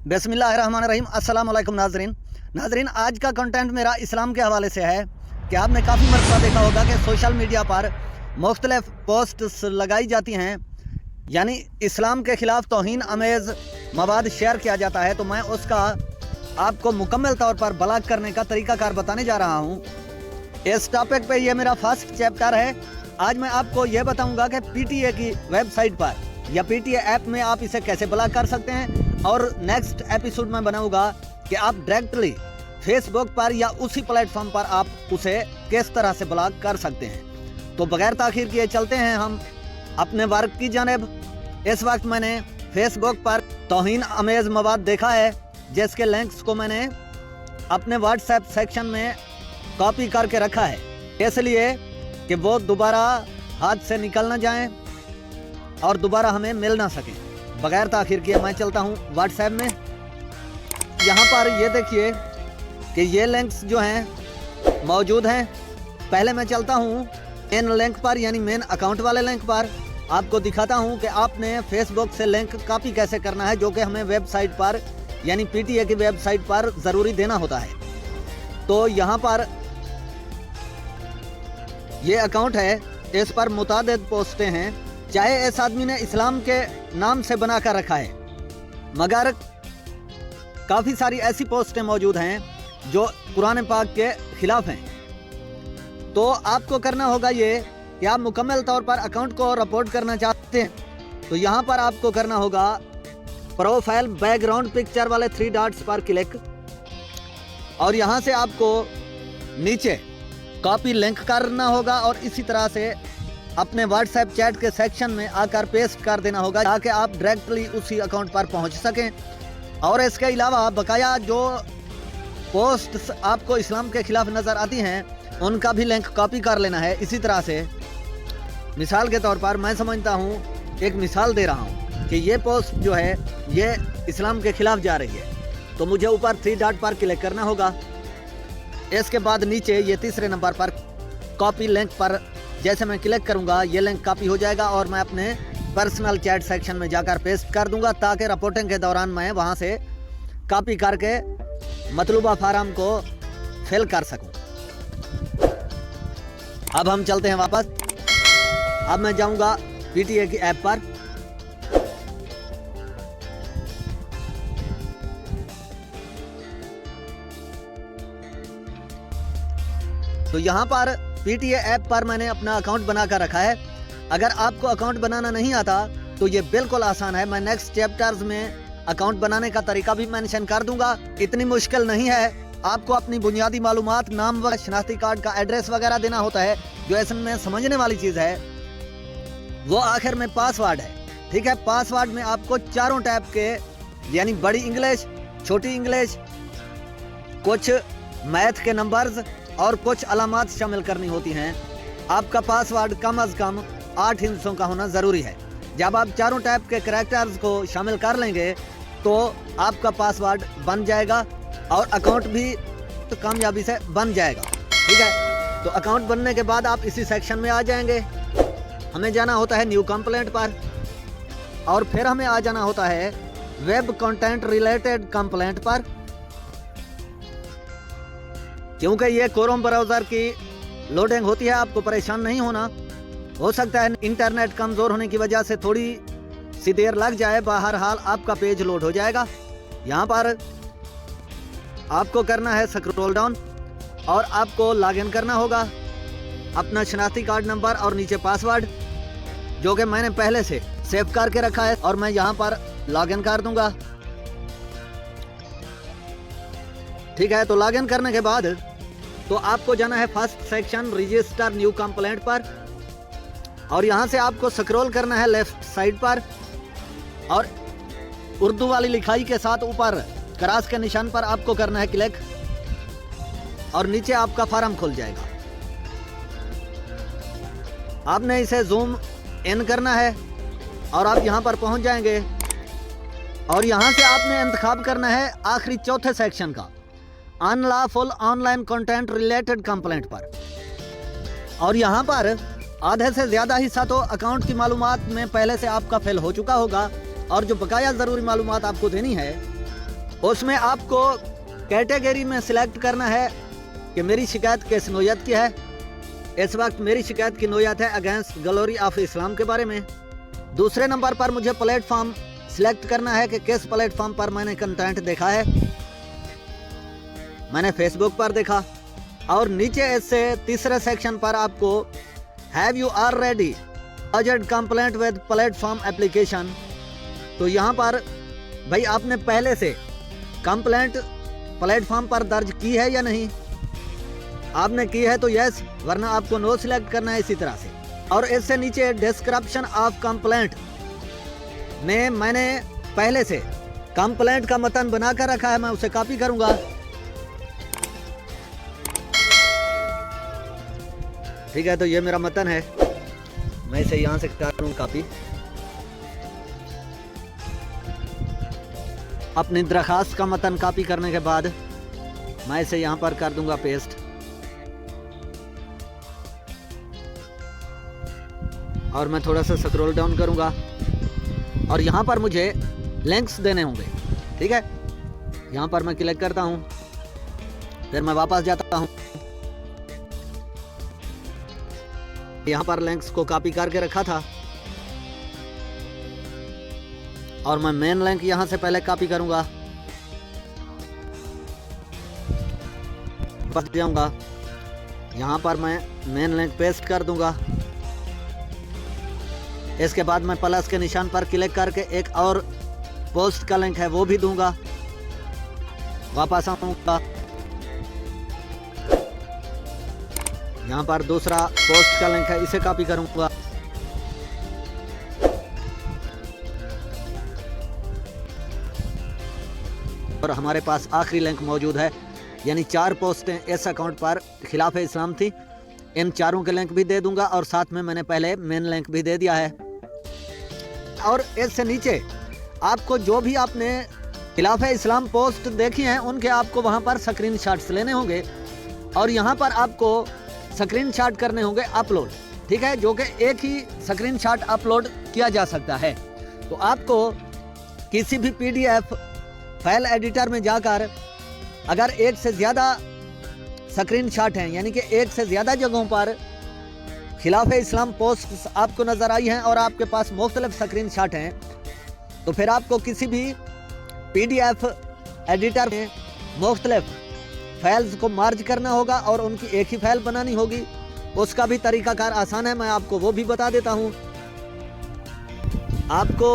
बिस्मिल्लाहिर्रहमानिर्रहीम। अस्सलाम वालेकुम नाजरीन, आज का कंटेंट मेरा इस्लाम के हवाले से है कि आपने काफ़ी मरतबा देखा होगा कि सोशल मीडिया पर मुख्तलिफ पोस्ट्स लगाई जाती हैं, यानी इस्लाम के ख़िलाफ़ तौहीन अमेज़ मवाद शेयर किया जाता है। तो मैं उसका आपको मुकम्मल तौर पर ब्लॉक करने का तरीक़ाकार बताने जा रहा हूँ। इस टॉपिक पे ये मेरा फर्स्ट चैप्टर है। आज मैं आपको ये बताऊँगा कि PTA की वेबसाइट पर या PTA ऐप में आप इसे कैसे ब्लॉक कर सकते हैं, और नेक्स्ट एपिसोड में बनाऊंगा कि आप डायरेक्टली फेसबुक पर या उसी प्लेटफॉर्म पर आप उसे किस तरह से ब्लॉक कर सकते हैं। तो बगैर ताख़ीर किए चलते हैं हम अपने वर्क की जानिब। इस वक्त मैंने फेसबुक पर तौहीन अमेज़ मवाद देखा है, जिसके लिंक्स को मैंने अपने व्हाट्सएप सेक्शन में कॉपी करके रखा है, इसलिए कि वो दोबारा हाथ से निकल ना जाएं और दोबारा हमें मिल ना सकें। बगैर ताख़ीर किए मैं चलता हूँ व्हाट्सएप में। यहाँ पर ये देखिए कि ये लिंक्स जो हैं मौजूद हैं। पहले मैं चलता हूँ इन लिंक पर, यानी मेन अकाउंट वाले लिंक पर। आपको दिखाता हूँ कि आपने फेसबुक से लिंक कॉपी कैसे करना है, जो कि हमें वेबसाइट पर यानी PTA की वेबसाइट पर ज़रूरी देना होता है। तो यहाँ पर ये अकाउंट है, इस पर मुतादिद पोस्टें हैं। चाहे इस आदमी ने इस्लाम के नाम से बना कर रखा है, मगर काफ़ी सारी ऐसी पोस्टें मौजूद हैं जो कुरान पाक के ख़िलाफ़ हैं। तो आपको करना होगा ये कि आप मुकम्मल तौर पर अकाउंट को रिपोर्ट करना चाहते हैं, तो यहाँ पर आपको करना होगा प्रोफाइल बैकग्राउंड पिक्चर वाले 3 डॉट्स पर क्लिक, और यहाँ से आपको नीचे कॉपी लिंक करना होगा और इसी तरह से अपने व्हाट्सएप चैट के सेक्शन में आकर पेस्ट कर देना होगा, ताकि आप डायरेक्टली उसी अकाउंट पर पहुंच सकें। और इसके अलावा बकाया जो पोस्ट्स आपको इस्लाम के ख़िलाफ़ नज़र आती हैं, उनका भी लिंक कॉपी कर लेना है। इसी तरह से मिसाल के तौर पर मैं समझता हूं, एक मिसाल दे रहा हूं कि ये पोस्ट जो है ये इस्लाम के ख़िलाफ़ जा रही है, तो मुझे ऊपर 3 डॉट पर क्लिक करना होगा। इसके बाद नीचे ये तीसरे नंबर पर कॉपी लिंक पर जैसे मैं क्लिक करूंगा, ये लिंक कॉपी हो जाएगा और मैं अपने पर्सनल चैट सेक्शन में जाकर पेस्ट कर दूंगा, ताकि रिपोर्टिंग के दौरान मैं वहां से कॉपी करके मतलूबा फार्म को फिल कर सकूं। अब हम चलते हैं वापस। अब मैं जाऊंगा PTA की ऐप पर। तो यहाँ पर PTA ऐप पर मैंने अपना अकाउंट बना कर रखा है। अगर आपको अकाउंट बनाना नहीं आता तो ये बिल्कुल आसान है। मैं नेक्स्ट चैप्टर्स में अकाउंट बनाने का तरीका भी मेंशन कर दूंगा। इतनी मुश्किल नहीं है। आपको अपनी बुनियादी मालूमात, नाम व शनाख्ती कार्ड का एड्रेस वगैरह देना होता है। जो इसमें समझने वाली चीज़ है वो आखिर में पासवर्ड है। ठीक है, पासवर्ड में आपको चारों टाइप के, यानी बड़ी इंग्लिश, छोटी इंग्लिश, कुछ मैथ के नंबर्स और कुछ अलामात शामिल करनी होती हैं। आपका पासवर्ड कम अज़ कम 8 हिस्सों का होना ज़रूरी है। जब आप चारों टाइप के करैक्टर्स को शामिल कर लेंगे तो आपका पासवर्ड बन जाएगा और अकाउंट भी तो कामयाबी से बन जाएगा। ठीक है, तो अकाउंट बनने के बाद आप इसी सेक्शन में आ जाएंगे। हमें जाना होता है न्यू कंप्लेंट पर, और फिर हमें आ जाना होता है वेब कंटेंट रिलेटेड कंप्लेंट पर। क्योंकि ये क्रोम ब्राउज़र की लोडिंग होती है, आपको परेशान नहीं होना। हो सकता है इंटरनेट कमज़ोर होने की वजह से थोड़ी सी देर लग जाए, बहरहाल आपका पेज लोड हो जाएगा। यहाँ पर आपको करना है स्क्रॉल डाउन और आपको लॉगिन करना होगा अपना शनाख्ती कार्ड नंबर और नीचे पासवर्ड, जो कि मैंने पहले से सेव करके रखा है, और मैं यहाँ पर लॉगिन कर दूँगा। ठीक है, तो लॉगिन करने के बाद तो आपको जाना है first section register new complaint पर, और यहाँ से आपको स्क्रॉल करना है लेफ्ट साइड पर, और उर्दू वाली लिखाई के साथ ऊपर क्रॉस के निशान पर आपको करना है क्लिक, और नीचे आपका फॉर्म खुल जाएगा। आपने इसे जूम इन करना है और आप यहाँ पर पहुँच जाएंगे, और यहाँ से आपने इंतखाब करना है आखिरी चौथे सेक्शन का, unlawful online content related complaint पर। और यहाँ पर आधे से ज़्यादा हिस्सा तो अकाउंट की मालूमात में पहले से आपका फिल हो चुका होगा, और जो बकाया ज़रूरी मालूमात आपको देनी है उसमें आपको कैटेगरी में सिलेक्ट करना है कि मेरी शिकायत किस नौयत की है। इस वक्त मेरी शिकायत की नौयत है अगेंस्ट ग्लोरी ऑफ इस्लाम के बारे में। दूसरे नंबर पर मुझे प्लेटफॉर्म सिलेक्ट करना है कि किस प्लेटफॉर्म पर मैंने कंटेंट देखा है। मैंने फेसबुक पर देखा। और नीचे इससे तीसरे सेक्शन पर आपको have you already lodged complaint with platform application, तो यहाँ पर भाई आपने पहले से कंप्लेंट प्लेटफॉर्म पर दर्ज की है या नहीं। आपने की है तो यस, वरना आपको नो सिलेक्ट करना है इसी तरह से। और इससे नीचे डिस्क्रिप्शन ऑफ कंप्लेंट में मैंने पहले से कंप्लेंट का मतन बना कर रखा है, मैं उसे कॉपी करूंगा। ठीक है, तो ये मेरा मतन है, मैं इसे यहां से करूँ कॉपी। अपनी दरखास्त का मतन कॉपी करने के बाद मैं इसे यहां पर कर दूंगा पेस्ट। और मैं थोड़ा सा स्क्रॉल डाउन करूंगा और यहां पर मुझे लिंक्स देने होंगे। ठीक है, यहां पर मैं क्लिक करता हूं, फिर मैं वापस जाता हूं। यहां पर लिंक्स को कॉपी करके रखा था और मैं मेन लिंक यहां से पहले कॉपी करूंगा, वापस जाऊंगा, यहां पर मैं मेन लिंक पेस्ट कर दूंगा। इसके बाद मैं प्लस के निशान पर क्लिक करके एक और पोस्ट का लिंक है वो भी दूंगा, वापस आऊंगा, यहाँ पर दूसरा पोस्ट का लिंक है इसे कॉपी करूंगा, और हमारे पास आखिरी लिंक मौजूद है, यानी 4 पोस्टें इस अकाउंट पर खिलाफ इस्लाम थी। इन चारों के लिंक भी दे दूंगा और साथ में मैंने पहले मेन लिंक भी दे दिया है। और इससे नीचे आपको जो भी आपने खिलाफ इस्लाम पोस्ट देखी हैं उनके आपको वहां पर स्क्रीनशॉट्स लेने होंगे और यहां पर आपको स्क्रीनशॉट करने होंगे अपलोड। ठीक है, जो कि एक ही स्क्रीनशॉट अपलोड किया जा सकता है। तो आपको किसी भी पीडीएफ फाइल एडिटर में जाकर अगर एक से ज़्यादा स्क्रीनशॉट हैं, यानी कि एक से ज़्यादा जगहों पर खिलाफ इस्लाम पोस्ट आपको नज़र आई हैं और आपके पास मुख्तलिफ स्क्रीनशॉट हैं, तो फिर आपको किसी भी पीडीएफ एडिटर में मुख्तलिफ फाइल्स को मर्ज करना होगा और उनकी एक ही फाइल बनानी होगी। उसका भी तरीकाकार आसान है, मैं आपको वो भी बता देता हूँ। आपको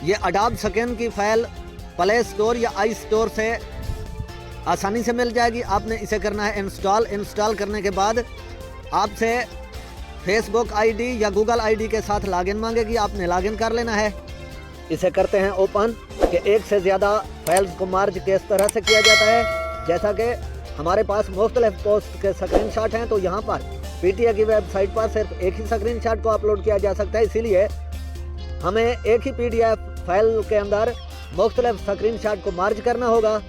ये अडोब स्कैन की फाइल प्ले स्टोर या आई स्टोर से आसानी से मिल जाएगी। आपने इसे करना है इंस्टॉल करने के बाद आपसे फेसबुक आईडी या गूगल आईडी के साथ लॉगिन मांगेगी, आपने लॉगिन कर लेना है। इसे करते हैं ओपन कि एक से ज़्यादा फाइल्स को मर्ज किस तरह से किया जाता है। जैसा कि हमारे पास मुख्तलिफ पोस्ट के स्क्रीनशॉट हैं, तो यहाँ पर पीटीए की वेबसाइट पर सिर्फ एक ही स्क्रीनशॉट को अपलोड किया जा सकता है, इसीलिए हमें एक ही पीडीएफ फाइल के अंदर मुख्तलिफ स्क्रीनशॉट को मर्ज करना होगा।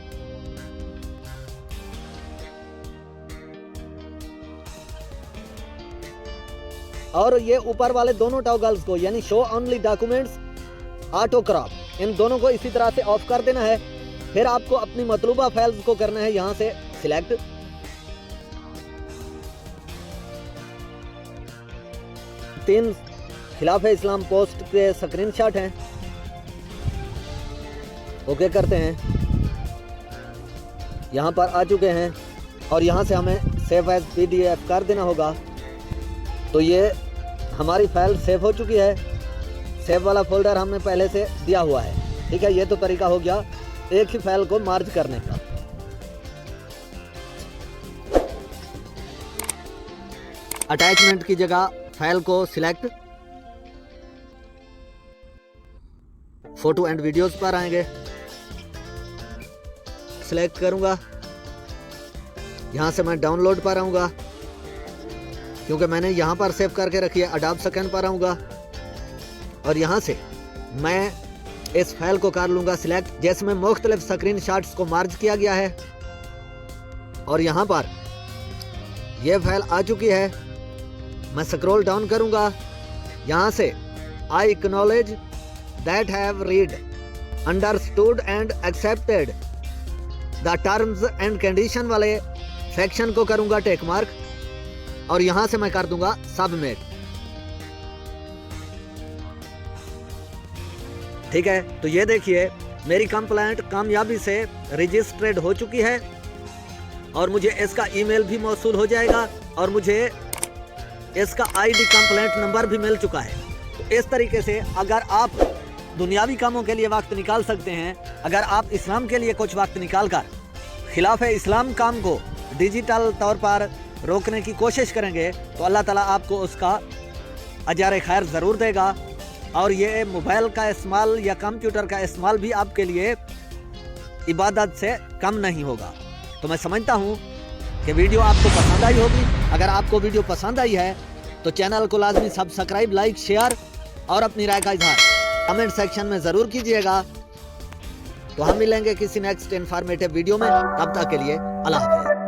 और ये ऊपर वाले दोनों टॉगल्स को, यानी show only documents, auto crop, इन दोनों को इसी तरह से ऑफ कर देना है। फिर आपको अपनी मतलूबा फाइल्स को करना है यहाँ से सिलेक्ट। तीन खिलाफ इस्लाम पोस्ट के स्क्रीनशॉट हैं, ओके करते हैं। यहाँ पर आ चुके हैं और यहाँ से हमें सेव एज पीडीएफ कर देना होगा। तो ये हमारी फाइल सेव हो चुकी है, सेव वाला फोल्डर हमने पहले से दिया हुआ है। ठीक है, ये तो तरीका हो गया एक ही फाइल को मर्ज करने का। अटैचमेंट की जगह फाइल को सिलेक्ट, फोटो एंड वीडियोस पर आएंगे, सिलेक्ट करूंगा, यहां से मैं डाउनलोड पर आऊंगा क्योंकि मैंने यहां पर सेव करके रखी है। अडोब स्कैन पर आऊंगा और यहां से मैं इस फाइल को कर लूंगा सिलेक्ट, जिसमें मुख्तलिफ स्क्रीनशॉट्स को मर्ज किया गया है। और यहां पर यह फाइल आ चुकी है। मैं स्क्रॉल डाउन करूंगा, यहां से I acknowledge that have read understood and accepted the terms and condition वाले सेक्शन को करूंगा टिक मार्क और यहां से मैं कर दूंगा सबमिट। ठीक है, तो ये देखिए मेरी कंप्लेंट कामयाबी से रजिस्टर्ड हो चुकी है और मुझे इसका ईमेल भी मौसूल हो जाएगा और मुझे इसका आईडी कंप्लेंट नंबर भी मिल चुका है। तो इस तरीके से अगर आप दुनियावी कामों के लिए वक्त निकाल सकते हैं, अगर आप इस्लाम के लिए कुछ वक्त निकाल कर खिलाफ इस्लाम काम को डिजिटल तौर पर रोकने की कोशिश करेंगे तो अल्लाह ताला आपको उसका अजर खैर ज़रूर देगा और ये मोबाइल का इस्तेमाल या कंप्यूटर का इस्तेमाल भी आपके लिए इबादत से कम नहीं होगा। तो मैं समझता हूँ कि वीडियो आपको पसंद आई होगी। अगर आपको वीडियो पसंद आई है तो चैनल को लाजमी सब्सक्राइब, लाइक, शेयर और अपनी राय का इजहार कमेंट सेक्शन में ज़रूर कीजिएगा। तो हम मिलेंगे किसी नेक्स्ट इन्फॉर्मेटिव वीडियो में, तब तक के लिए अल्लाह हाफ़िज़।